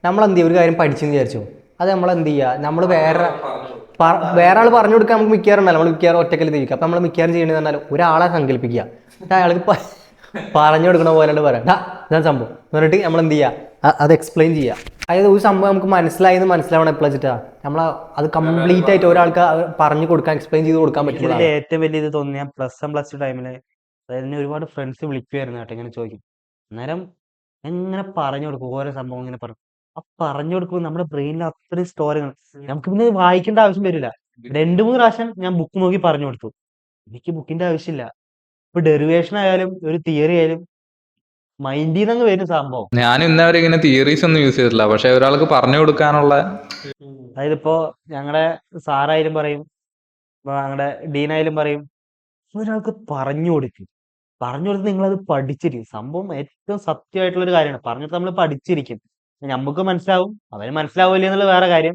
നമ്മൾ എന്ത് ചെയ്യും, ഒരു കാര്യം പഠിച്ചെന്ന് വിചാരിച്ചു, അത് നമ്മൾ എന്ത് ചെയ്യുക, നമ്മൾ വേറെ ആൾ പറഞ്ഞു കൊടുക്കാൻ നമുക്ക് മിക്കവാറും ഉണ്ടല്ലോ, നമ്മൾ മിക്കവാറും ഒറ്റക്കൽ തിരിക്കുക. അപ്പം നമ്മൾ മിക്കവാറും ചെയ്യേണ്ടത് പറഞ്ഞാൽ ഒരാളെ സങ്കല്പിക്കുക, എന്നിട്ട് അയാൾക്ക് പറഞ്ഞു കൊടുക്കണ പോലെ പറയാം, ഇതാണ് സംഭവം എന്ന് പറഞ്ഞിട്ട് നമ്മൾ എന്ത് ചെയ്യുക, അത് എക്സ്പ്ലെയിൻ ചെയ്യുക. അതായത് ഒരു സംഭവം നമുക്ക് മനസ്സിലായെന്ന് മനസ്സിലാവണം എപ്പോഴാ വെച്ചിട്ടാ നമ്മൾ അത് കംപ്ലീറ്റ് ആയിട്ട് ഒരാൾക്ക് പറഞ്ഞു കൊടുക്കാൻ, എക്സ്പ്ലെയിൻ ചെയ്ത് കൊടുക്കാൻ ഇതിൽ പറ്റുന്നതാണ്. ഏറ്റവും വലിയ ഇത് തോന്നി, ഞാൻ +1 +2 ടൈമില് അതായത് എന്നെ ഒരുപാട് ഫ്രണ്ട്സ് വിളിക്കുമായിരുന്നു കേട്ടോ, ഇങ്ങനെ ചോദിക്കും. അന്നേരം എങ്ങനെ പറഞ്ഞു കൊടുക്കും ഓരോ സംഭവം ഇങ്ങനെ പറയും. ആ പറഞ്ഞു കൊടുക്കുമ്പോൾ നമ്മുടെ ബ്രെയിനിൽ അത്രയും സ്റ്റോറികൾ നമുക്ക് പിന്നെ വായിക്കേണ്ട ആവശ്യം വരില്ല. 2-3 പ്രാവശ്യം ഞാൻ ബുക്ക് നോക്കി പറഞ്ഞു കൊടുത്തു. എനിക്ക് ബുക്കിന്റെ ആവശ്യമില്ല. ഇപ്പൊ ഡെറിവേഷൻ ആയാലും ഒരു തിയറി ആയാലും മൈൻഡിൽ നിന്ന് വരും സംഭവം. ഞാൻ ഇന്നവരെ ഇങ്ങനെ തിയറീസ് ഒന്നും യൂസ് ചെയ്തിട്ടില്ല, പക്ഷെ ഒരാൾക്ക് പറഞ്ഞു കൊടുക്കാനുള്ള അതായത് ഇപ്പോ ഞങ്ങളുടെ സാറായാലും പറയും, ഇപ്പൊ ഞങ്ങളുടെ ഡീനായാലും പറയും, ഒരാൾക്ക് പറഞ്ഞു കൊടുക്കും. പറഞ്ഞു കൊടുത്ത് നിങ്ങളത് പഠിച്ചിരിക്കും. സംഭവം ഏറ്റവും സത്യമായിട്ടുള്ള ഒരു കാര്യമാണ്. പറഞ്ഞു കൊടുത്ത് നമ്മൾ പഠിച്ചിരിക്കും. നമുക്ക് മനസ്സിലാവും, അവന് മനസ്സിലാവില്ല എന്നുള്ള വേറെ കാര്യം.